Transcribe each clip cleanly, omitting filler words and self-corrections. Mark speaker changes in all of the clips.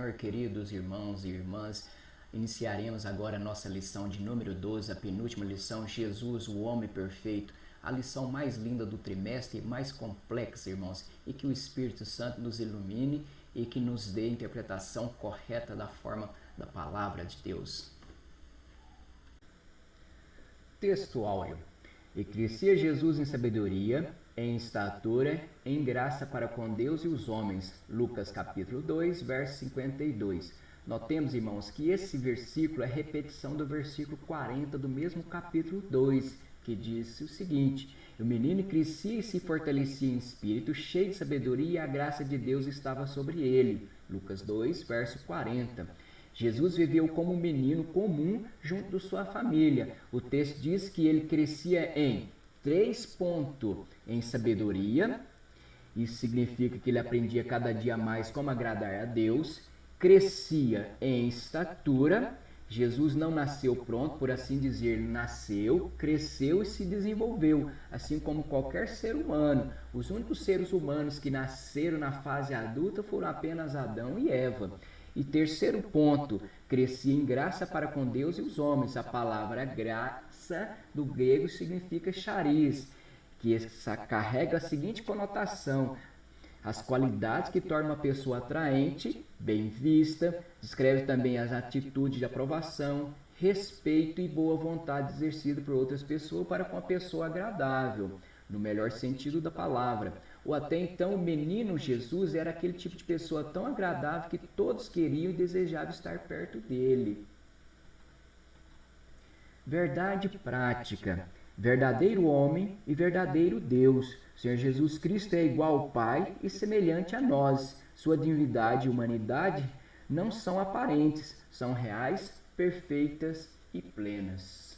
Speaker 1: Senhor, queridos irmãos e irmãs. Iniciaremos agora a nossa lição de número 12, a penúltima lição, Jesus, o homem perfeito. A lição mais linda do trimestre e mais complexa, irmãos. E que o Espírito Santo nos ilumine e que nos dê a interpretação correta da forma da palavra de Deus. Texto áureo. E crescia Jesus em sabedoria, em estatura, em graça para com Deus e os homens. Lucas capítulo 2, verso 52. Notemos, irmãos, que esse versículo é repetição do versículo 40 do mesmo capítulo 2, que diz o seguinte: o menino crescia e se fortalecia em espírito, cheio de sabedoria, e a graça de Deus estava sobre ele. Lucas 2, verso 40. Jesus viveu como um menino comum junto de sua família. O texto diz que ele crescia em 3 pontos em sabedoria. Isso significa que ele aprendia cada dia mais como agradar a Deus. Crescia em estatura. Jesus não nasceu pronto, por assim dizer, ele nasceu, cresceu e se desenvolveu, assim como qualquer ser humano. Os únicos seres humanos que nasceram na fase adulta foram apenas Adão e Eva. E terceiro ponto, crescia em graça para com Deus e os homens. A palavra graça do grego significa charis, que carrega a seguinte conotação: as qualidades que tornam uma pessoa atraente, bem vista. Descreve também as atitudes de aprovação, respeito e boa vontade exercida por outras pessoas para com a pessoa agradável, no melhor sentido da palavra. Ou até então, o menino Jesus era aquele tipo de pessoa tão agradável que todos queriam e desejavam estar perto dele. Verdade prática. Verdadeiro homem e verdadeiro Deus. O Senhor Jesus Cristo é igual ao Pai e semelhante a nós. Sua divindade e humanidade não são aparentes, são reais, perfeitas e plenas.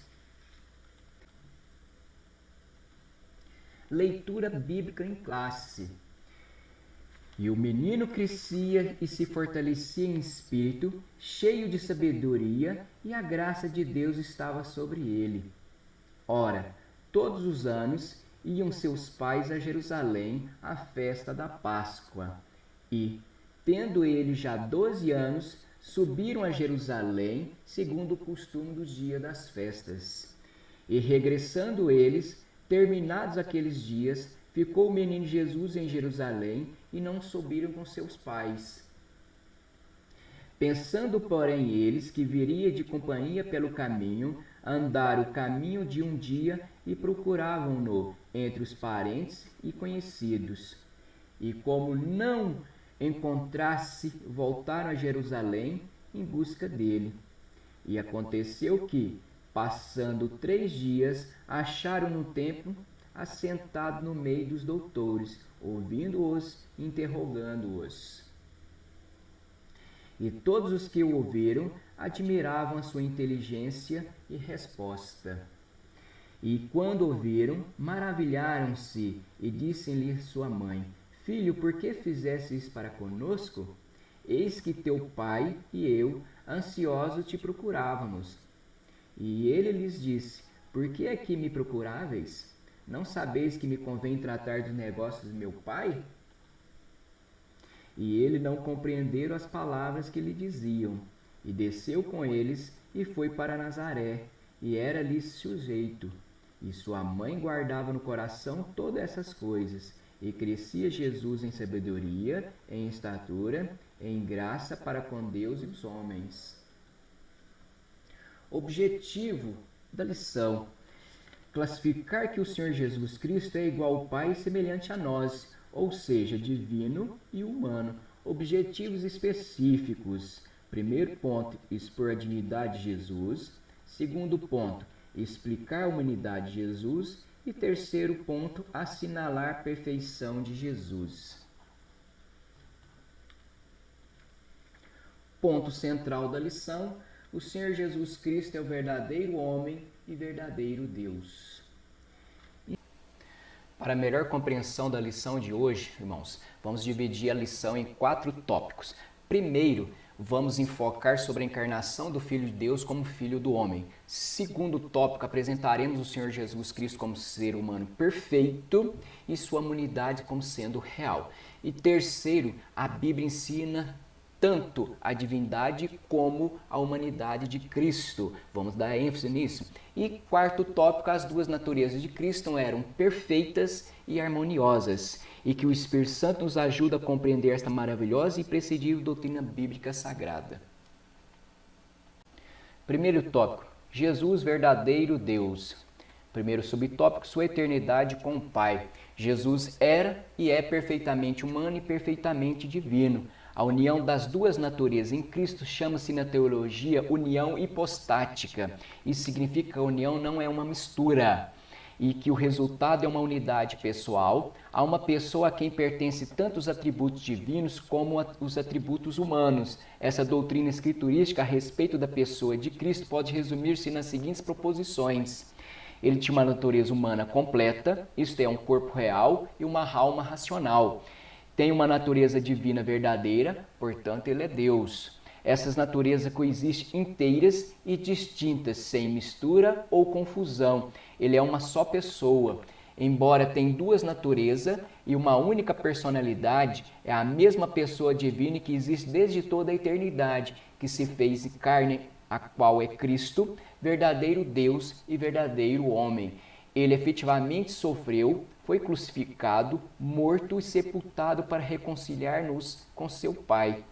Speaker 1: Leitura bíblica em classe. E o menino crescia e se fortalecia em espírito, cheio de sabedoria, e a graça de Deus estava sobre ele. Ora, todos os anos iam seus pais a Jerusalém à festa da Páscoa. E, tendo ele já 12 anos, subiram a Jerusalém, segundo o costume dos dias das festas. E regressando eles, terminados aqueles dias, ficou o menino Jesus em Jerusalém, e não subiram com seus pais. Pensando, porém, eles que viria de companhia pelo caminho, andaram o caminho de um dia e procuravam-no entre os parentes e conhecidos. E como não encontrasse, voltaram a Jerusalém em busca dele. E aconteceu que, passando 3 dias, acharam no templo assentado no meio dos doutores, ouvindo-os e interrogando-os. E todos os que o ouviram admiravam a sua inteligência e resposta. E quando ouviram, maravilharam-se e disse-lhe sua mãe: Filho, por que fizeste isso para conosco? Eis que teu pai e eu, ansiosos, te procurávamos. E ele lhes disse: Por que é que me procuráveis? Não sabeis que me convém tratar dos negócios do meu pai? E ele não compreenderam as palavras que lhe diziam. E desceu com eles e foi para Nazaré, e era-lhe sujeito. E sua mãe guardava no coração todas essas coisas. E crescia Jesus em sabedoria, em estatura, em graça para com Deus e os homens. Objetivo da lição: classificar que o Senhor Jesus Cristo é igual ao Pai e semelhante a nós, ou seja, divino e humano. Objetivos específicos. Primeiro ponto, expor a divindade de Jesus. Segundo ponto, explicar a humanidade de Jesus. E terceiro ponto, assinalar a perfeição de Jesus. Ponto central da lição: o Senhor Jesus Cristo é o verdadeiro homem e verdadeiro Deus. Para melhor compreensão da lição de hoje, irmãos, vamos dividir a lição em 4 tópicos. Primeiro, vamos enfocar sobre a encarnação do Filho de Deus como Filho do homem. Segundo tópico, apresentaremos o Senhor Jesus Cristo como ser humano perfeito e sua humanidade como sendo real. E terceiro, a Bíblia ensina tanto a divindade como a humanidade de Cristo. Vamos dar ênfase nisso. E quarto tópico, as duas naturezas de Cristo eram perfeitas e harmoniosas, e que o Espírito Santo nos ajuda a compreender esta maravilhosa e imprescindível doutrina bíblica sagrada. Primeiro tópico, Jesus, verdadeiro Deus. Primeiro subtópico, sua eternidade com o Pai. Jesus era e é perfeitamente humano e perfeitamente divino. A união das duas naturezas em Cristo chama-se na teologia união hipostática. Isso significa que a união não é uma mistura e que o resultado é uma unidade pessoal. A uma pessoa a quem pertence tanto os atributos divinos como os atributos humanos. Essa doutrina escriturística a respeito da pessoa de Cristo pode resumir-se nas seguintes proposições. Ele tinha uma natureza humana completa, isto é, um corpo real e uma alma racional. Tem uma natureza divina verdadeira, portanto, ele é Deus. Essas naturezas coexistem inteiras e distintas, sem mistura ou confusão. Ele é uma só pessoa. Embora tenha duas naturezas e uma única personalidade, é a mesma pessoa divina que existe desde toda a eternidade, que se fez carne, a qual é Cristo, verdadeiro Deus e verdadeiro homem. Ele efetivamente sofreu, foi crucificado, morto e sepultado para reconciliar-nos com seu Pai.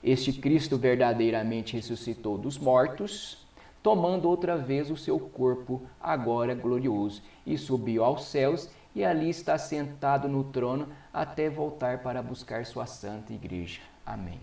Speaker 1: Este Cristo verdadeiramente ressuscitou dos mortos, tomando outra vez o seu corpo, agora glorioso, e subiu aos céus, e ali está sentado no trono até voltar para buscar sua santa igreja. Amém.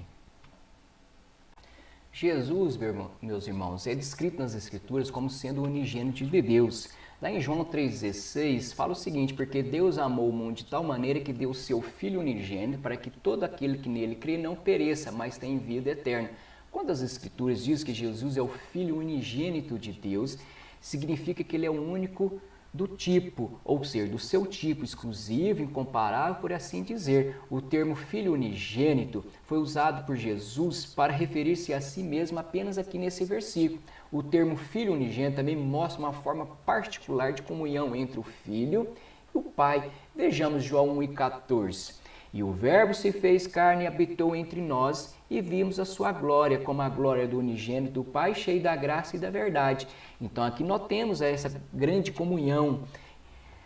Speaker 1: Jesus, meus irmãos, é descrito nas Escrituras como sendo o unigênito de Deus. Lá em João 3,16 fala o seguinte: porque Deus amou o mundo de tal maneira que deu o seu Filho unigênito para que todo aquele que nele crê não pereça, mas tenha vida eterna. Quando as Escrituras dizem que Jesus é o Filho unigênito de Deus, significa que ele é o único do tipo, ou seja, do seu tipo, exclusivo, incomparável, por assim dizer. O termo Filho unigênito foi usado por Jesus para referir-se a si mesmo apenas aqui nesse versículo. O termo Filho unigênito também mostra uma forma particular de comunhão entre o Filho e o Pai. Vejamos João 1,14. E o Verbo se fez carne e habitou entre nós, e vimos a sua glória, como a glória do unigênito do Pai, cheio da graça e da verdade. Então aqui nós temos essa grande comunhão,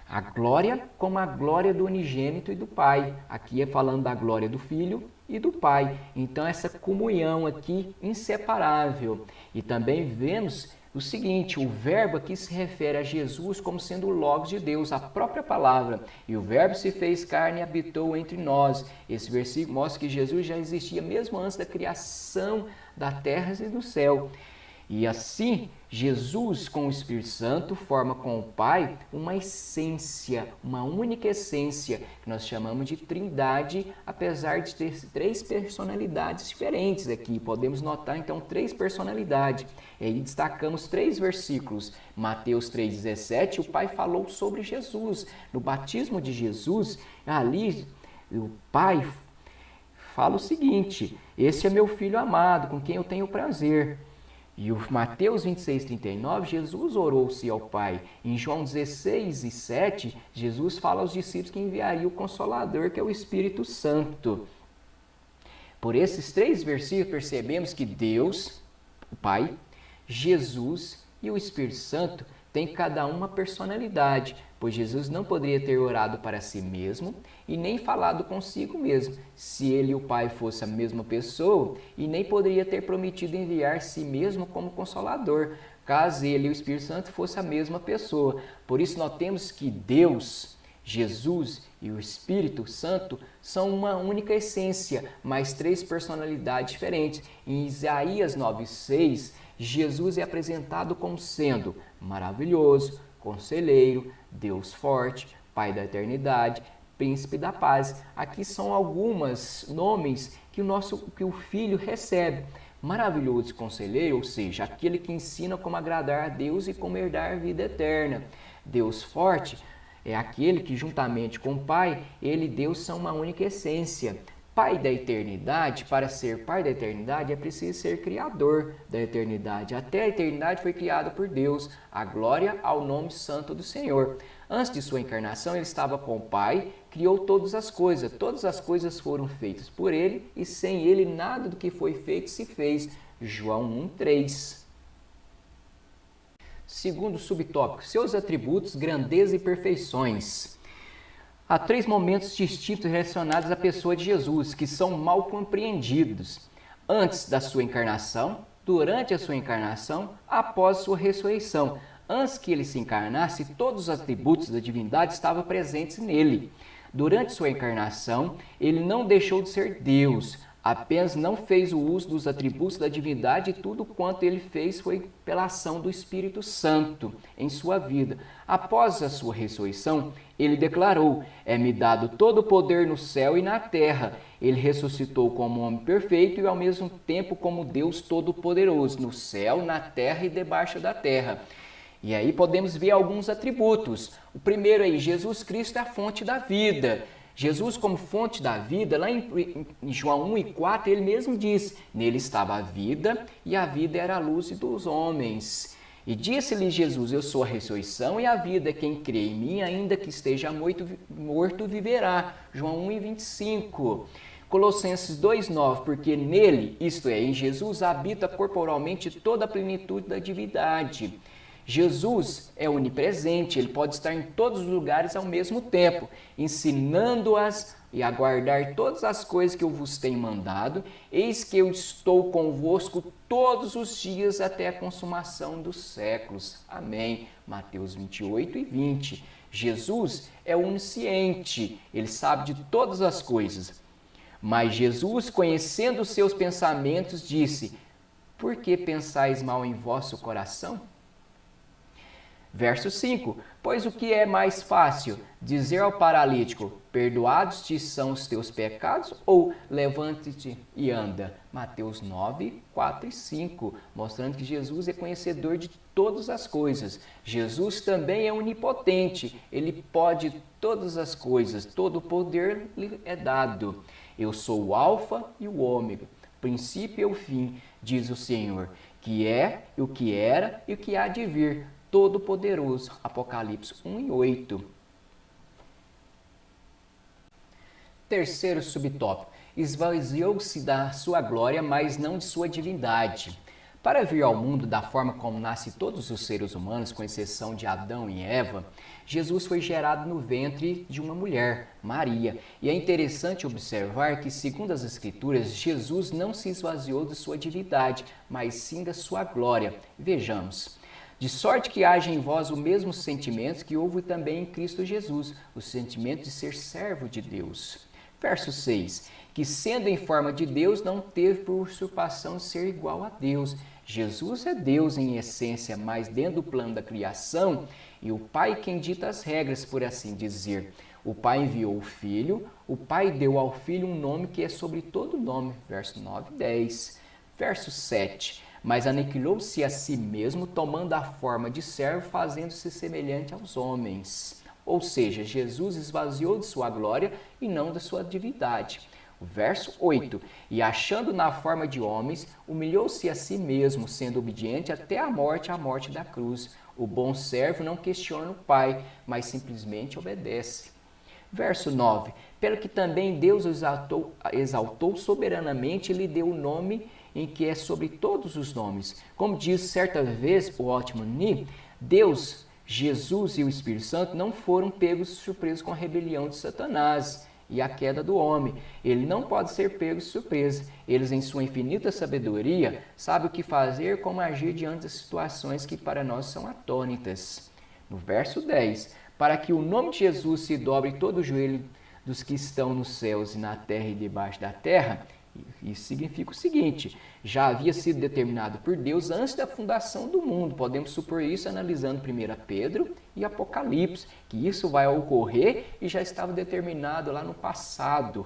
Speaker 1: a glória como a glória do unigênito e do Pai. Aqui é falando da glória do Filho e do Pai. Então essa comunhão aqui inseparável. E também vemos o seguinte: o verbo aqui se refere a Jesus como sendo o Logos de Deus, a própria palavra. E o verbo se fez carne e habitou entre nós. Esse versículo mostra que Jesus já existia mesmo antes da criação da terra e do céu. E assim, Jesus com o Espírito Santo forma com o Pai uma essência, uma única essência, que nós chamamos de Trindade, apesar de ter três personalidades diferentes aqui. Podemos notar então três personalidades. E aí destacamos três versículos. Mateus 3,17, o Pai falou sobre Jesus. No batismo de Jesus, ali o Pai fala o seguinte: esse é meu Filho amado, com quem eu tenho prazer. E o Mateus 26,39, Jesus orou-se ao Pai. Em João 16,7, Jesus fala aos discípulos que enviaria o Consolador, que é o Espírito Santo. Por esses três versículos, percebemos que Deus, o Pai, Jesus e o Espírito Santo têm cada uma personalidade, pois Jesus não poderia ter orado para si mesmo e nem falado consigo mesmo, se ele e o Pai fossem a mesma pessoa, e nem poderia ter prometido enviar si mesmo como Consolador, caso ele e o Espírito Santo fossem a mesma pessoa. Por isso nós temos que Deus, Jesus e o Espírito Santo são uma única essência, mas três personalidades diferentes. Em Isaías 9,6, Jesus é apresentado como sendo maravilhoso, conselheiro, Deus forte, Pai da eternidade, Príncipe da paz. Aqui são alguns nomes que o Filho recebe. Maravilhoso conselheiro, ou seja, aquele que ensina como agradar a Deus e como herdar a vida eterna. Deus forte é aquele que, juntamente com o Pai, ele e Deus são uma única essência. Pai da eternidade, para ser Pai da eternidade, é preciso ser Criador da eternidade. Até a eternidade foi criada por Deus, a glória ao nome santo do Senhor. Antes de sua encarnação, ele estava com o Pai, criou todas as coisas foram feitas por ele, e sem ele nada do que foi feito se fez. João 1:3. Segundo subtópico, seus atributos, grandeza e perfeições. Há 3 momentos distintos relacionados à pessoa de Jesus, que são mal compreendidos: antes da sua encarnação, durante a sua encarnação, após sua ressurreição. Antes que ele se encarnasse, todos os atributos da divindade estavam presentes nele. Durante sua encarnação, ele não deixou de ser Deus, apenas não fez o uso dos atributos da divindade, e tudo quanto ele fez foi pela ação do Espírito Santo em sua vida. Após a sua ressurreição, ele declarou: é-me dado todo o poder no céu e na terra. Ele ressuscitou como homem perfeito e ao mesmo tempo como Deus todo-poderoso, no céu, na terra e debaixo da terra. E aí podemos ver alguns atributos. O primeiro aí, Jesus Cristo é a fonte da vida. Jesus, como fonte da vida, lá em João 1:4, ele mesmo diz: nele estava a vida, e a vida era a luz dos homens. E disse-lhe Jesus: eu sou a ressurreição e a vida. Quem crê em mim, ainda que esteja morto, viverá. João 1:25. Colossenses 2:9, porque nele, isto é, em Jesus, habita corporalmente toda a plenitude da divindade. Jesus é onipresente, ele pode estar em todos os lugares ao mesmo tempo, ensinando-as e a guardar todas as coisas que eu vos tenho mandado. Eis que eu estou convosco todos os dias até a consumação dos séculos. Amém. Mateus 28:20. Jesus é onisciente, ele sabe de todas as coisas. Mas Jesus, conhecendo os seus pensamentos, disse: por que pensais mal em vosso coração? Verso 5, pois o que é mais fácil, dizer ao paralítico: perdoados-te são os teus pecados, ou levante-te e anda? Mateus 9, 4 e 5, mostrando que Jesus é conhecedor de todas as coisas. Jesus também é onipotente, ele pode todas as coisas, todo o poder lhe é dado. Eu sou o alfa e o ômega, o princípio e o fim, diz o Senhor, que é, o que era e o que há de vir, Todo-Poderoso. Apocalipse 1:8. Terceiro subtópico. Esvaziou-se da sua glória, mas não de sua divindade. Para vir ao mundo da forma como nascem todos os seres humanos, com exceção de Adão e Eva, Jesus foi gerado no ventre de uma mulher, Maria. E é interessante observar que, segundo as Escrituras, Jesus não se esvaziou de sua divindade, mas sim da sua glória. Vejamos. De sorte que haja em vós o mesmo sentimento que houve também em Cristo Jesus, o sentimento de ser servo de Deus. Verso 6, que sendo em forma de Deus, não teve por usurpação de ser igual a Deus. Jesus é Deus em essência, mas dentro do plano da criação, e o Pai quem dita as regras, por assim dizer. O Pai enviou o Filho, o Pai deu ao Filho um nome que é sobre todo nome. Verso 9 e 10. Verso 7. Mas aniquilou-se a si mesmo, tomando a forma de servo, fazendo-se semelhante aos homens. Ou seja, Jesus esvaziou de sua glória e não de sua divindade. O verso 8. E achando na forma de homens, humilhou-se a si mesmo, sendo obediente até a morte da cruz. O bom servo não questiona o Pai, mas simplesmente obedece. Verso 9. Pelo que também Deus o exaltou soberanamente e lhe deu o nome em que é sobre todos os nomes. Como diz certa vez o Otmani, Deus, Jesus e o Espírito Santo não foram pegos de surpresa com a rebelião de Satanás e a queda do homem. Ele não pode ser pego de surpresa. Eles, em sua infinita sabedoria, sabem o que fazer, como agir diante das situações que para nós são atônitas. No verso 10, para que o nome de Jesus se dobre todo o joelho dos que estão nos céus e na terra e debaixo da terra. Isso significa o seguinte: já havia sido determinado por Deus antes da fundação do mundo. Podemos supor isso analisando 1 Pedro e Apocalipse, que isso vai ocorrer e já estava determinado lá no passado.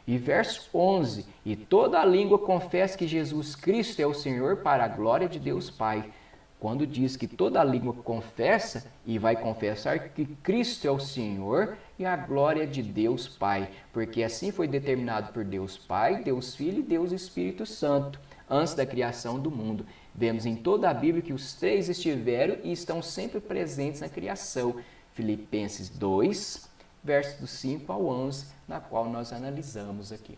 Speaker 1: E verso 11, e toda a língua confessa que Jesus Cristo é o Senhor para a glória de Deus Pai. Quando diz que toda a língua confessa e vai confessar que Cristo é o Senhor e a glória de Deus Pai, porque assim foi determinado por Deus Pai, Deus Filho e Deus Espírito Santo, antes da criação do mundo. Vemos em toda a Bíblia que os três estiveram e estão sempre presentes na criação. Filipenses 2, versos do 5 ao 11, na qual nós analisamos aqui.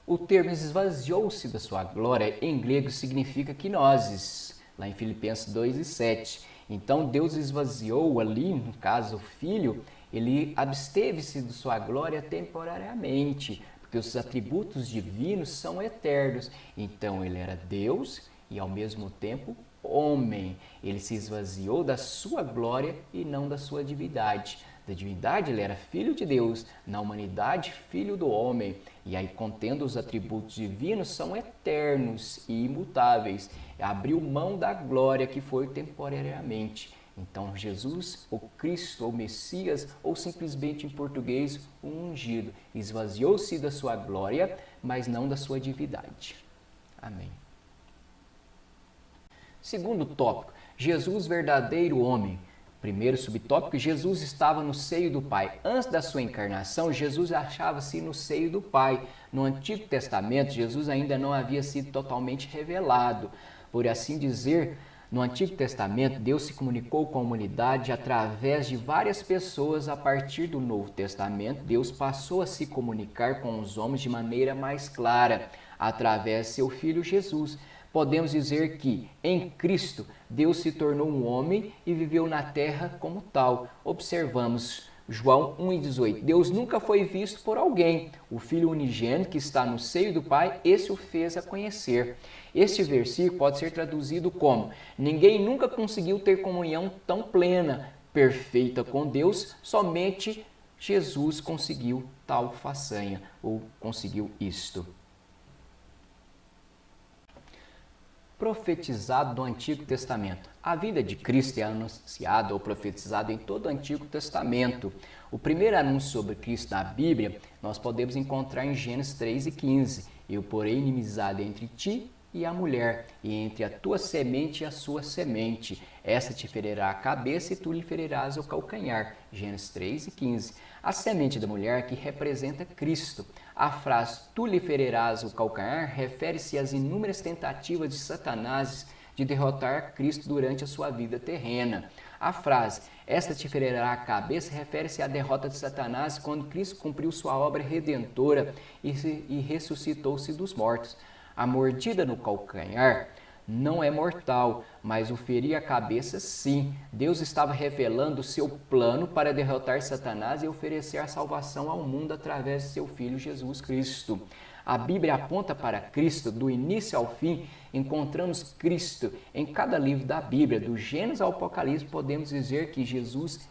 Speaker 1: O termo esvaziou-se da sua glória, em grego significa kenosis, lá em Filipenses 2:7. Então Deus esvaziou ali, no caso o Filho, ele absteve-se de sua glória temporariamente, porque os atributos divinos são eternos. Então ele era Deus e ao mesmo tempo homem. Ele se esvaziou da sua glória e não da sua divindade. Da divindade ele era filho de Deus, na humanidade filho do homem. E aí, contendo os atributos divinos, são eternos e imutáveis. Abriu mão da glória que foi temporariamente. Então Jesus, o Cristo, ou Messias, ou simplesmente em português, o ungido, esvaziou-se da sua glória, mas não da sua divindade. Amém. Segundo tópico, Jesus, verdadeiro homem. Primeiro subtópico, Jesus estava no seio do Pai. Antes da sua encarnação, Jesus achava-se no seio do Pai. No Antigo Testamento, Jesus ainda não havia sido totalmente revelado. Por assim dizer, no Antigo Testamento, Deus se comunicou com a humanidade através de várias pessoas. A partir do Novo Testamento, Deus passou a se comunicar com os homens de maneira mais clara, através de seu Filho Jesus. Podemos dizer que, em Cristo, Deus se tornou um homem e viveu na terra como tal. Observamos João 1,18. Deus nunca foi visto por alguém. O Filho unigênito que está no seio do Pai, esse o fez a conhecer. Este versículo pode ser traduzido como: ninguém nunca conseguiu ter comunhão tão plena, perfeita com Deus, somente Jesus conseguiu tal façanha, ou conseguiu isto. Profetizado do Antigo Testamento. A vida de Cristo é anunciada ou profetizada em todo o Antigo Testamento. O primeiro anúncio sobre Cristo na Bíblia nós podemos encontrar em Gênesis 3:15. Eu porei inimizade entre ti e a mulher, e entre a tua semente e a sua semente. Essa te ferirá a cabeça e tu lhe ferirás o calcanhar. Gênesis 3:15. A semente da mulher que representa Cristo. A frase tu lhe ferirás o calcanhar refere-se às inúmeras tentativas de Satanás de derrotar Cristo durante a sua vida terrena. A frase esta te ferirá a cabeça refere-se à derrota de Satanás quando Cristo cumpriu sua obra redentora e ressuscitou-se dos mortos. A mordida no calcanhar não é mortal, mas o ferir a cabeça sim. Deus estava revelando o seu plano para derrotar Satanás e oferecer a salvação ao mundo através de seu Filho Jesus Cristo. A Bíblia aponta para Cristo do início ao fim. Encontramos Cristo em cada livro da Bíblia, do Gênesis ao Apocalipse. Podemos dizer que Jesus,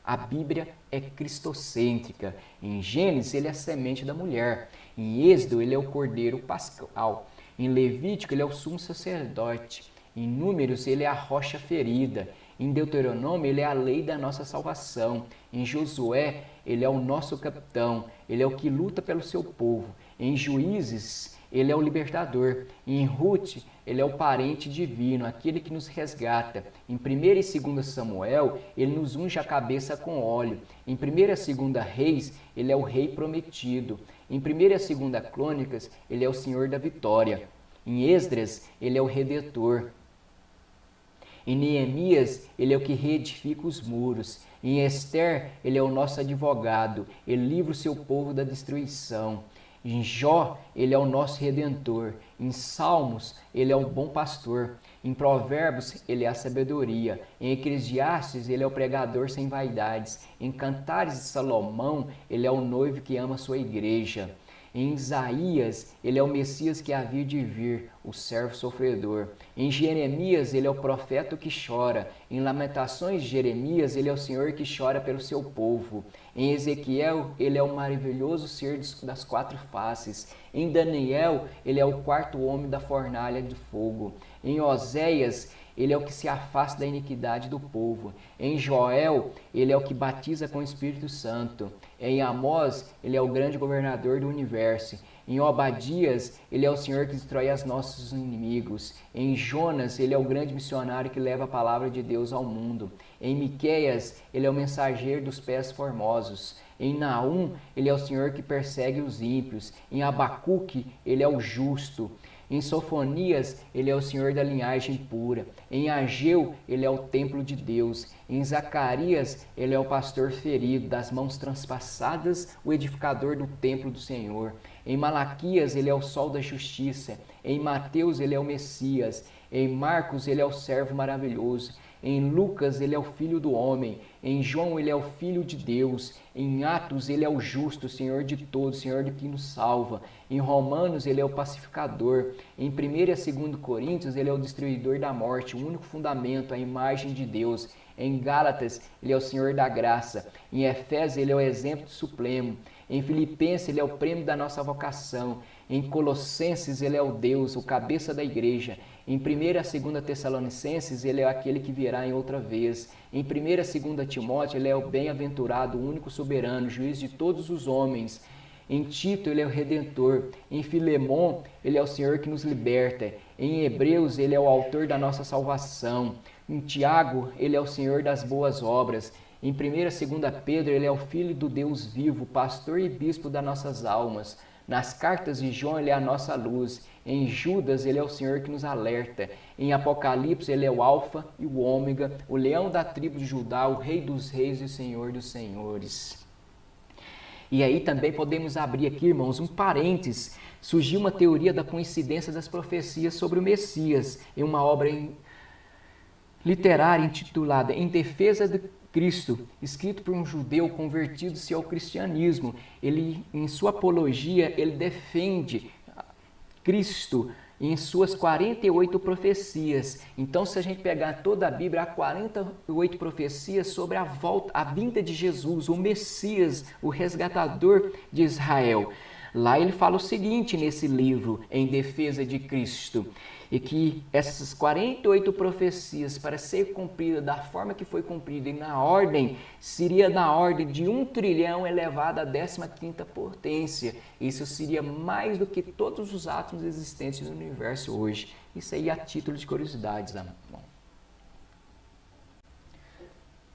Speaker 1: a Bíblia é cristocêntrica. Em Gênesis, ele é a semente da mulher. Em Êxodo, ele é o cordeiro pascal. Em Levítico, ele é o sumo sacerdote. Em Números, ele é a rocha ferida. Em Deuteronômio, ele é a lei da nossa salvação. Em Josué, ele é o nosso capitão. Ele é o que luta pelo seu povo. Em Juízes, ele é o libertador. Em Ruth, ele é o parente divino, aquele que nos resgata. Em 1 e 2 Samuel, ele nos unge a cabeça com óleo. Em 1 e 2 Reis, ele é o rei prometido. Em 1 e 2 Crônicas, ele é o Senhor da vitória. Em Esdras, ele é o redentor. Em Neemias, ele é o que reedifica os muros. Em Esther, ele é o nosso advogado. Ele livra o seu povo da destruição. Em Jó, ele é o nosso redentor. Em Salmos, ele é o bom pastor. Em Provérbios, ele é a sabedoria. Em Eclesiastes, ele é o pregador sem vaidades. Em Cantares de Salomão, ele é o noivo que ama a sua igreja. Em Isaías, ele é o Messias que havia de vir, o servo sofredor. Em Jeremias, ele é o profeta que chora. Em Lamentações de Jeremias, ele é o Senhor que chora pelo seu povo. Em Ezequiel, ele é o maravilhoso ser das quatro faces. Em Daniel, ele é o quarto homem da fornalha de fogo. Em Oséias, ele é o que se afasta da iniquidade do povo. Em Joel, ele é o que batiza com o Espírito Santo. Em Amós, ele é o grande governador do universo. Em Obadias, ele é o Senhor que destrói os nossos inimigos. Em Jonas, ele é o grande missionário que leva a palavra de Deus ao mundo. Em Miqueias, ele é o mensageiro dos pés formosos. Em Naum, ele é o Senhor que persegue os ímpios. Em Abacuque, ele é o justo. Em Sofonias, ele é o Senhor da linhagem pura. Em Ageu, ele é o templo de Deus. Em Zacarias, ele é o pastor ferido, das mãos transpassadas, o edificador do templo do Senhor. Em Malaquias, ele é o sol da justiça. Em Mateus, ele é o Messias. Em Marcos, ele é o servo maravilhoso. Em Lucas, ele é o Filho do Homem. Em João, ele é o Filho de Deus. Em Atos, ele é o justo, Senhor de todos, Senhor de quem nos salva. Em Romanos, ele é o pacificador. Em 1 e 2 Coríntios, ele é o destruidor da morte, o único fundamento, a imagem de Deus. Em Gálatas, ele é o Senhor da graça. Em Efésios, ele é o exemplo supremo. Em Filipenses, ele é o prêmio da nossa vocação. Em Colossenses, ele é o Deus, o cabeça da igreja. Em 1 e 2 Tessalonicenses, ele é aquele que virá em outra vez. Em 1 e 2 Timóteo, ele é o bem-aventurado, o único soberano, juiz de todos os homens. Em Tito, ele é o Redentor. Em Filemon, ele é o Senhor que nos liberta. Em Hebreus, ele é o autor da nossa salvação. Em Tiago, ele é o Senhor das boas obras. Em 1 e 2 Pedro, ele é o Filho do Deus vivo, pastor e bispo das nossas almas. Nas cartas de João, ele é a nossa luz. Em Judas, ele é o Senhor que nos alerta. Em Apocalipse, ele é o Alfa e o Ômega, o leão da tribo de Judá, o Rei dos reis e o Senhor dos senhores. E aí também podemos abrir aqui, irmãos, um parênteses. Surgiu uma teoria da coincidência das profecias sobre o Messias, em uma obra literária intitulada Em Defesa de Cristo, escrito por um judeu convertido-se ao cristianismo. Ele, em sua apologia, ele defende Cristo em suas 48 profecias. Então, se a gente pegar toda a Bíblia, há 48 profecias sobre a vinda de Jesus, o Messias, o resgatador de Israel. Lá ele fala o seguinte nesse livro, Em Defesa de Cristo, e que essas 48 profecias, para ser cumprida da forma que foi cumprida e na ordem, seria na ordem de 1 trilhão elevado à 15ª potência. Isso seria mais do que todos os átomos existentes no universo hoje. Isso aí a título de curiosidades, irmão.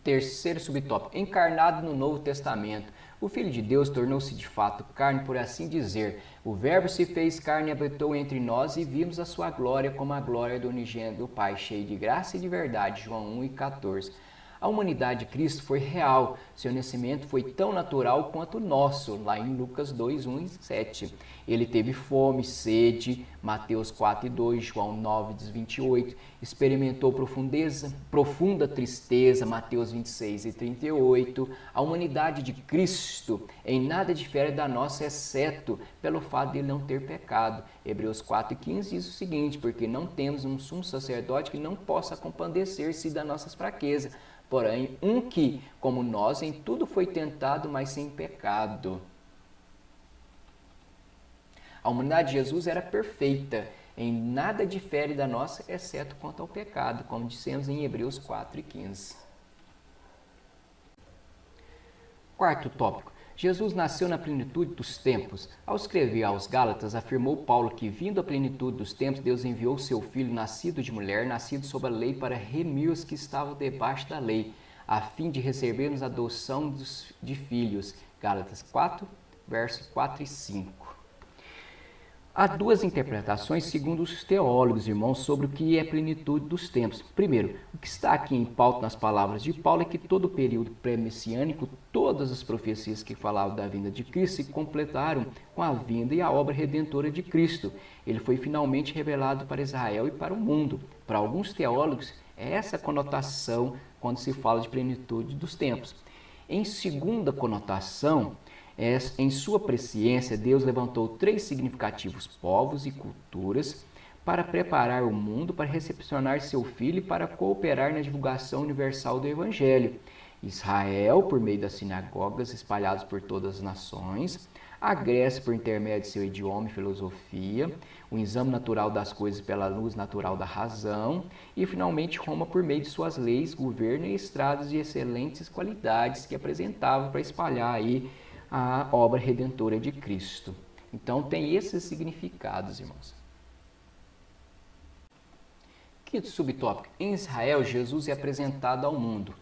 Speaker 1: Terceiro subtópico, encarnado no Novo Testamento. O Filho de Deus tornou-se de fato carne, por assim dizer. O Verbo se fez carne e habitou entre nós e vimos a sua glória como a glória do unigênito do Pai, cheio de graça e de verdade. João 1:14. A humanidade de Cristo foi real, seu nascimento foi tão natural quanto o nosso, lá em Lucas 2:1-7. Ele teve fome, sede, Mateus 4:2, João 9:28. Experimentou profunda tristeza, Mateus 26:38. A humanidade de Cristo em nada difere da nossa, exceto pelo fato de ele não ter pecado. Hebreus 4:15 diz o seguinte, porque não temos um sumo sacerdote que não possa compadecer-se das nossas fraquezas, porém, um que, como nós, em tudo foi tentado, mas sem pecado. A humanidade de Jesus era perfeita, em nada difere da nossa, exceto quanto ao pecado, como dissemos em Hebreus 4:15. Quarto tópico. Jesus nasceu na plenitude dos tempos. Ao escrever aos Gálatas, afirmou Paulo que, vindo à plenitude dos tempos, Deus enviou seu Filho, nascido de mulher, nascido sob a lei, para remir os que estavam debaixo da lei, a fim de recebermos a adoção de filhos. Gálatas 4, versos 4 e 5. Há duas interpretações, segundo os teólogos, irmãos, sobre o que é plenitude dos tempos. Primeiro, o que está aqui em pauta nas palavras de Paulo é que todo o período pré-messiânico, todas as profecias que falavam da vinda de Cristo se completaram com a vinda e a obra redentora de Cristo. Ele foi finalmente revelado para Israel e para o mundo. Para alguns teólogos, é essa a conotação quando se fala de plenitude dos tempos. Em segunda conotação, em sua presciência, Deus levantou 3 significativos povos e culturas para preparar o mundo para recepcionar seu Filho e para cooperar na divulgação universal do Evangelho. Israel, por meio das sinagogas espalhadas por todas as nações, a Grécia, por intermédio de seu idioma e filosofia, o exame natural das coisas pela luz natural da razão, e finalmente Roma, por meio de suas leis, governo e estradas de excelentes qualidades que apresentavam para espalhar aí a obra redentora de Cristo. Então tem esses significados, irmãos. Quinto subtópico. Em Israel, Jesus é apresentado ao mundo.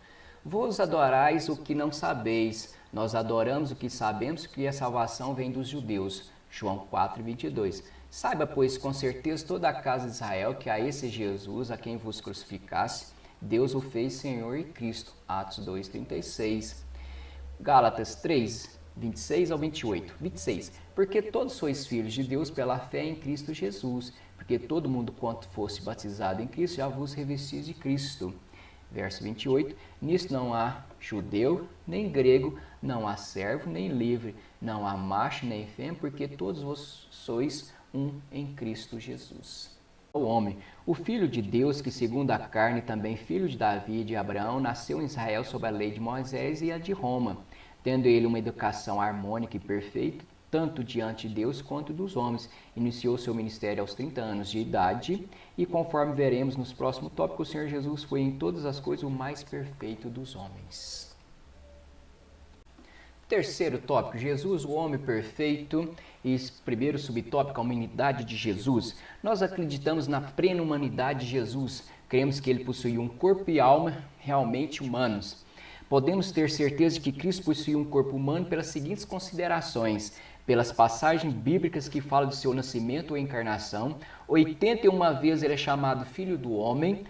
Speaker 1: Vós adorais o que não sabeis, nós adoramos o que sabemos, que a salvação vem dos judeus. João 4:22. Saiba, pois, com certeza toda a casa de Israel que a esse Jesus, a quem vos crucificasse, Deus o fez Senhor e Cristo. Atos 2,36. Gálatas 3, 26 ao 28. 26. Porque todos sois filhos de Deus pela fé em Cristo Jesus, porque todo mundo quanto fosse batizado em Cristo já vos revestis de Cristo. Verso 28. Nisto não há judeu, nem grego, não há servo, nem livre, não há macho, nem fêmea, porque todos vós sois um em Cristo Jesus. O homem, o Filho de Deus, que segundo a carne, também filho de Davi e de Abraão, nasceu em Israel sob a lei de Moisés e a de Roma, tendo ele uma educação harmônica e perfeita, tanto diante de Deus quanto dos homens. Iniciou seu ministério aos 30 anos de idade e, conforme veremos nos próximos tópicos, o Senhor Jesus foi em todas as coisas o mais perfeito dos homens. Terceiro tópico, Jesus, o homem perfeito. E primeiro subtópico, a humanidade de Jesus. Nós acreditamos na plena humanidade de Jesus. Cremos que ele possuía um corpo e alma realmente humanos. Podemos ter certeza de que Cristo possuía um corpo humano pelas seguintes considerações. Pelas passagens bíblicas que falam de seu nascimento ou encarnação. 81 vezes ele é chamado Filho do Homem.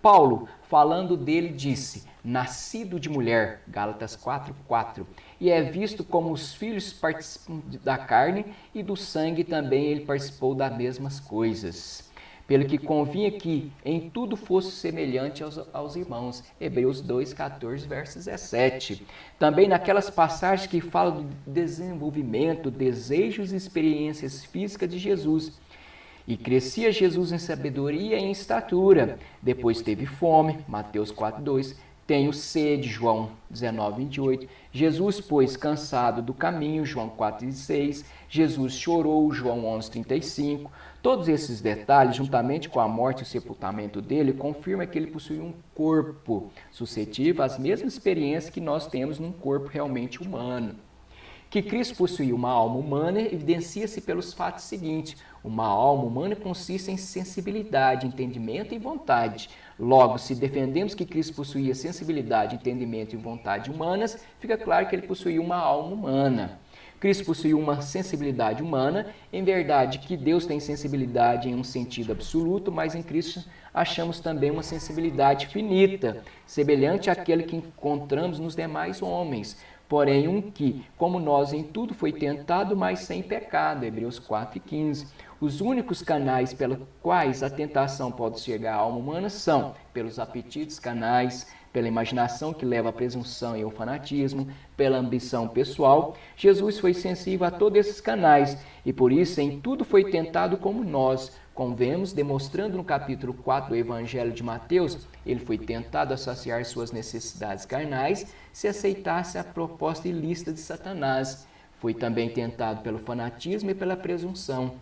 Speaker 1: Paulo, falando dele, disse, nascido de mulher, Gálatas 4:4, e é visto como os filhos participam da carne e do sangue também ele participou das mesmas coisas. Pelo que convinha que em tudo fosse semelhante aos irmãos, Hebreus 2:14, verso 17. Também naquelas passagens que falam do desenvolvimento, desejos e experiências físicas de Jesus. E crescia Jesus em sabedoria e em estatura. Depois teve fome, Mateus 4:2. Tenho sede, João 19:28. Jesus, pois, cansado do caminho, João 4:6. Jesus chorou, João 11:35. Todos esses detalhes, juntamente com a morte e o sepultamento dele, confirmam que ele possuía um corpo suscetível às mesmas experiências que nós temos num corpo realmente humano. Que Cristo possuía uma alma humana evidencia-se pelos fatos seguintes. Uma alma humana consiste em sensibilidade, entendimento e vontade. Logo, se defendemos que Cristo possuía sensibilidade, entendimento e vontade humanas, fica claro que ele possuía uma alma humana. Cristo possuía uma sensibilidade humana. Em verdade, que Deus tem sensibilidade em um sentido absoluto, mas em Cristo achamos também uma sensibilidade finita, semelhante àquela que encontramos nos demais homens. Porém, um que, como nós em tudo, foi tentado, mas sem pecado. Hebreus 4:15. Os únicos canais pelos quais a tentação pode chegar à alma humana são pelos apetites canais, pela imaginação que leva à presunção e ao fanatismo, pela ambição pessoal. Jesus foi sensível a todos esses canais e por isso em tudo foi tentado como nós. Como vemos, demonstrando no capítulo 4 do Evangelho de Mateus, ele foi tentado a saciar suas necessidades carnais se aceitasse a proposta ilícita de Satanás. Foi também tentado pelo fanatismo e pela presunção.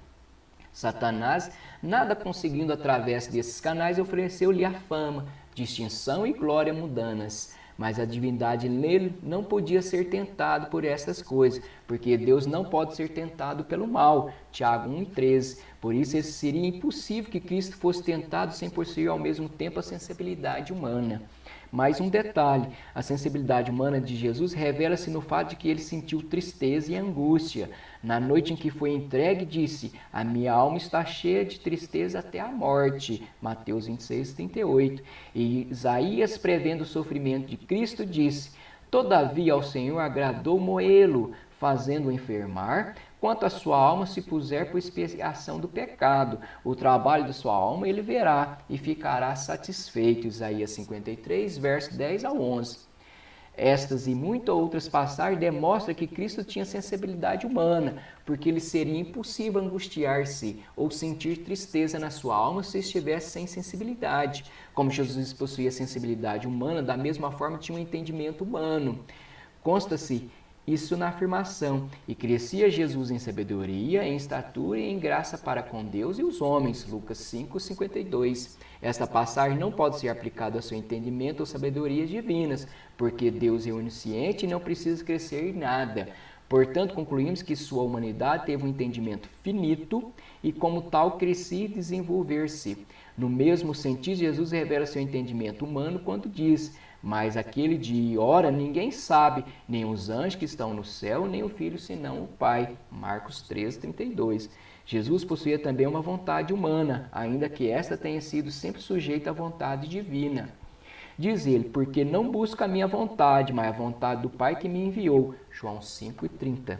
Speaker 1: Satanás, nada conseguindo através desses canais, ofereceu-lhe a fama, distinção e glória mundanas. Mas a divindade nele não podia ser tentado por estas coisas, porque Deus não pode ser tentado pelo mal. Tiago 1:13. Por isso seria impossível que Cristo fosse tentado sem possuir ao mesmo tempo a sensibilidade humana. Mais um detalhe, a sensibilidade humana de Jesus revela-se no fato de que ele sentiu tristeza e angústia. Na noite em que foi entregue, disse, a minha alma está cheia de tristeza até a morte. Mateus 26:38. E Isaías, prevendo o sofrimento de Cristo, disse, todavia ao Senhor agradou moê-lo, fazendo-o enfermar, quanto a sua alma se puser por expiação do pecado. O trabalho da sua alma ele verá e ficará satisfeito. Isaías 53, verso 10 ao 11. Estas e muitas outras passagens demonstram que Cristo tinha sensibilidade humana, porque lhe seria impossível angustiar-se ou sentir tristeza na sua alma se estivesse sem sensibilidade. Como Jesus possuía sensibilidade humana, da mesma forma tinha um entendimento humano. Consta-se isso na afirmação, e crescia Jesus em sabedoria, em estatura e em graça para com Deus e os homens. Lucas 5:52. Esta passagem não pode ser aplicada ao seu entendimento ou sabedorias divinas, porque Deus é onisciente e não precisa crescer em nada. Portanto, concluímos que sua humanidade teve um entendimento finito e, como tal, crescia e desenvolver-se. No mesmo sentido, Jesus revela seu entendimento humano quando diz, mas aquele dia e hora ninguém sabe, nem os anjos que estão no céu, nem o Filho, senão o Pai. Marcos 13:32. Jesus possuía também uma vontade humana, ainda que esta tenha sido sempre sujeita à vontade divina. Diz ele, porque não busco a minha vontade, mas a vontade do Pai que me enviou. João 5,30.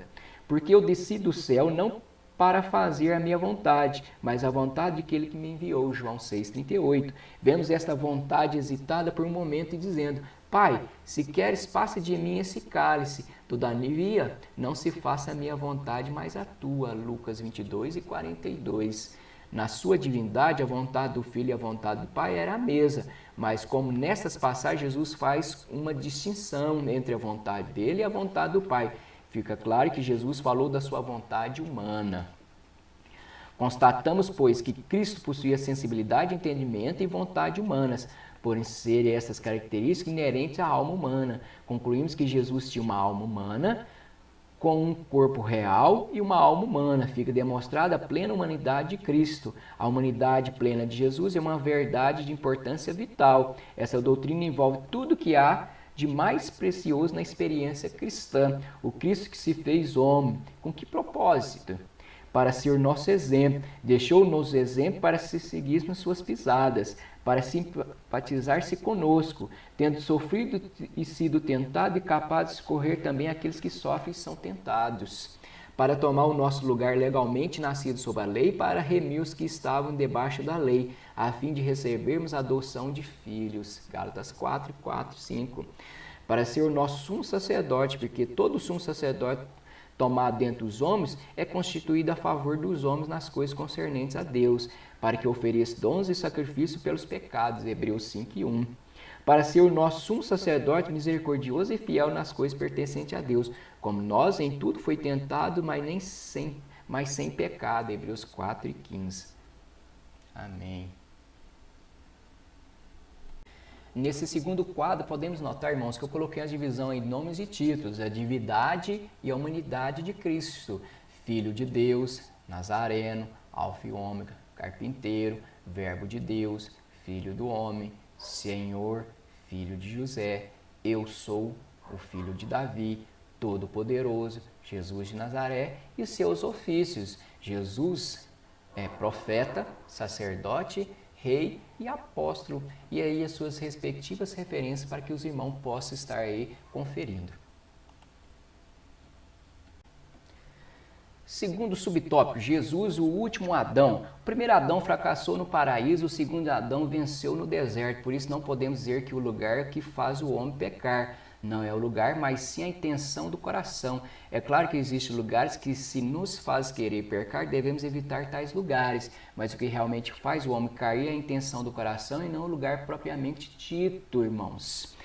Speaker 1: Porque eu desci do céu não para fazer a minha vontade, mas a vontade daquele que me enviou. João 6,38. Vemos esta vontade hesitada por um momento e dizendo, Pai, se queres, passa de mim esse cálice. Todavia, não se faça a minha vontade, mas a tua. Lucas 22:42. Na sua divindade, a vontade do Filho e a vontade do Pai era a mesma, mas como nessas passagens Jesus faz uma distinção entre a vontade dele e a vontade do Pai, fica claro que Jesus falou da sua vontade humana. Constatamos, pois, que Cristo possuía sensibilidade, entendimento e vontade humanas, por serem essas características inerentes à alma humana. Concluímos que Jesus tinha uma alma humana, com um corpo real e uma alma humana. Fica demonstrada a plena humanidade de Cristo. A humanidade plena de Jesus é uma verdade de importância vital. Essa doutrina envolve tudo que há de mais precioso na experiência cristã. O Cristo que se fez homem. Com que propósito? Para ser nosso exemplo. Deixou-nos exemplo para se seguirmos suas pisadas, para simpatizar-se conosco, tendo sofrido e sido tentado e capaz de socorrer também aqueles que sofrem e são tentados, para tomar o nosso lugar legalmente nascido sob a lei, para remir os que estavam debaixo da lei, a fim de recebermos a adoção de filhos. Gálatas 4:4-5. Para ser o nosso sumo sacerdote, porque todo sumo sacerdote tomado dentre os homens é constituído a favor dos homens nas coisas concernentes a Deus, para que ofereça dons e sacrifício pelos pecados. Hebreus 5:1. Para ser o nosso sumo sacerdote misericordioso e fiel nas coisas pertencentes a Deus, como nós em tudo foi tentado, mas sem pecado. Hebreus 4:15. Amém. Nesse segundo quadro, podemos notar, irmãos, que eu coloquei a divisão em nomes e títulos, a divindade e a humanidade de Cristo. Filho de Deus, Nazareno, Alfa e Ômega, Carpinteiro, Verbo de Deus, Filho do Homem, Senhor, Filho de José, Eu sou, o Filho de Davi, Todo-Poderoso, Jesus de Nazaré e seus ofícios. Jesus é profeta, sacerdote, rei e apóstolo, e aí as suas respectivas referências para que os irmãos possam estar aí conferindo. Segundo subtópico, Jesus, o último Adão. O primeiro Adão fracassou no paraíso, o segundo Adão venceu no deserto, por isso não podemos dizer que o lugar que faz o homem pecar. Não é o lugar, mas sim a intenção do coração. É claro que existem lugares que, se nos faz querer pecar, devemos evitar tais lugares. Mas o que realmente faz o homem cair é a intenção do coração e não o lugar propriamente dito, irmãos.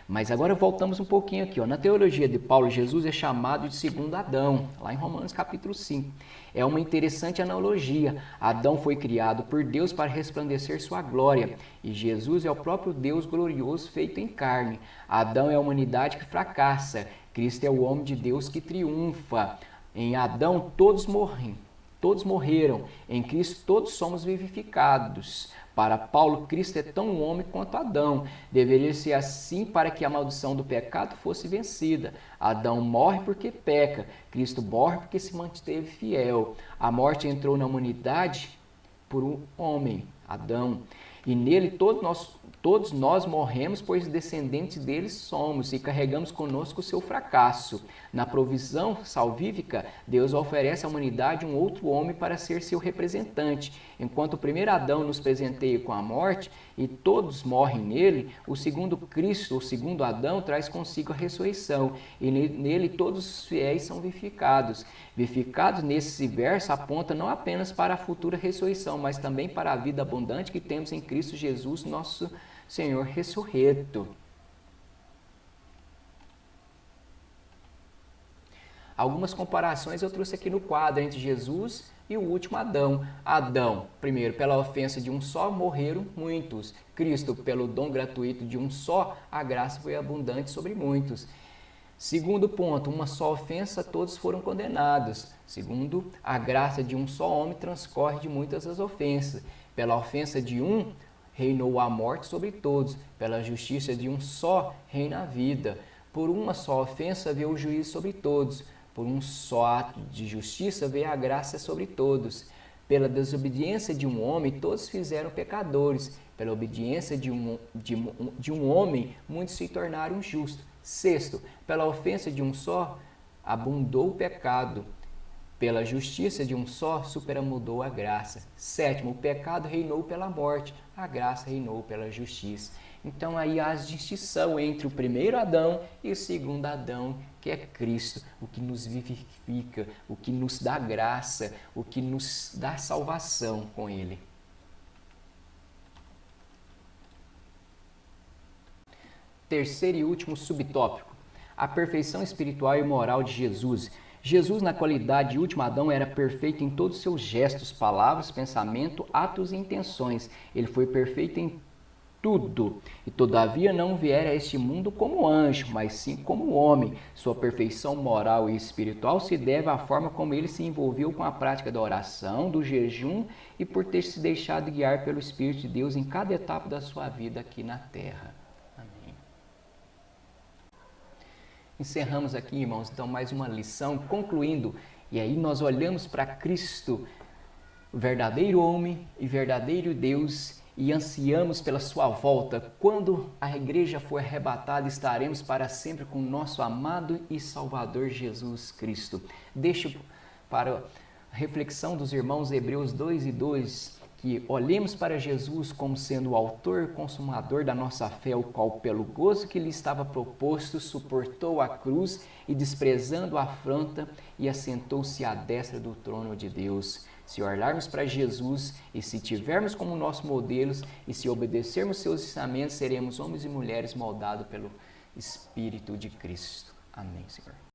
Speaker 1: Mas agora voltamos um pouquinho aqui. Na teologia de Paulo, Jesus é chamado de segundo Adão, lá em Romanos capítulo 5. É uma interessante analogia. Adão foi criado por Deus para resplandecer sua glória, e Jesus é o próprio Deus glorioso feito em carne. Adão é a humanidade que fracassa, Cristo é o homem de Deus que triunfa. Em Adão todos morreram, em Cristo todos somos vivificados. Para Paulo, Cristo é tão homem quanto Adão. Deveria ser assim para que a maldição do pecado fosse vencida. Adão morre porque peca, Cristo morre porque se manteve fiel. A morte entrou na humanidade por um homem, Adão, e nele todos nós morremos, pois descendentes dele somos e carregamos conosco o seu fracasso. Na provisão salvífica, Deus oferece à humanidade um outro homem para ser seu representante. Enquanto o primeiro Adão nos presenteia com a morte e todos morrem nele, o segundo Cristo, o segundo Adão, traz consigo a ressurreição e nele todos os fiéis são vivificados. Vivificados nesse verso aponta não apenas para a futura ressurreição, mas também para a vida abundante que temos em Cristo Jesus, nosso Senhor ressurreto. Algumas comparações eu trouxe aqui no quadro entre Jesus e o último Adão. Adão, primeiro, pela ofensa de um só, morreram muitos. Cristo, pelo dom gratuito de um só, a graça foi abundante sobre muitos. Segundo ponto, uma só ofensa, todos foram condenados. Segundo, a graça de um só homem transcorre de muitas as ofensas. Pela ofensa de um, reinou a morte sobre todos. Pela justiça de um só, reina a vida. Por uma só ofensa veio o juízo sobre todos. Por um só ato de justiça veio a graça sobre todos. Pela desobediência de um homem, todos fizeram pecadores. Pela obediência de um homem, muitos se tornaram justos. Sexto, pela ofensa de um só, abundou o pecado. Pela justiça de um só, superabundou a graça. Sétimo, o pecado reinou pela morte, a graça reinou pela justiça. Então aí há a distinção entre o primeiro Adão e o segundo Adão, que é Cristo, o que nos vivifica, o que nos dá graça, o que nos dá salvação com Ele. Terceiro e último subtópico, a perfeição espiritual e moral de Jesus. Jesus, na qualidade de último Adão, era perfeito em todos os seus gestos, palavras, pensamento, atos e intenções. Ele foi perfeito em tudo, e todavia não viera a este mundo como anjo, mas sim como homem. Sua perfeição moral e espiritual se deve à forma como ele se envolveu com a prática da oração, do jejum e por ter se deixado guiar pelo Espírito de Deus em cada etapa da sua vida aqui na terra. Amém. Encerramos aqui, irmãos, então mais uma lição, concluindo, e aí nós olhamos para Cristo, o verdadeiro homem e verdadeiro Deus, e ansiamos pela sua volta. Quando a igreja for arrebatada, estaremos para sempre com o nosso amado e Salvador Jesus Cristo. Deixo para a reflexão dos irmãos Hebreus 2:2, que olhemos para Jesus como sendo o autor e consumador da nossa fé, o qual, pelo gozo que lhe estava proposto, suportou a cruz e, desprezando a afronta, e assentou-se à destra do trono de Deus. Se olharmos para Jesus e se tivermos como nosso modelos e se obedecermos seus ensinamentos, seremos homens e mulheres moldados pelo Espírito de Cristo. Amém, Senhor.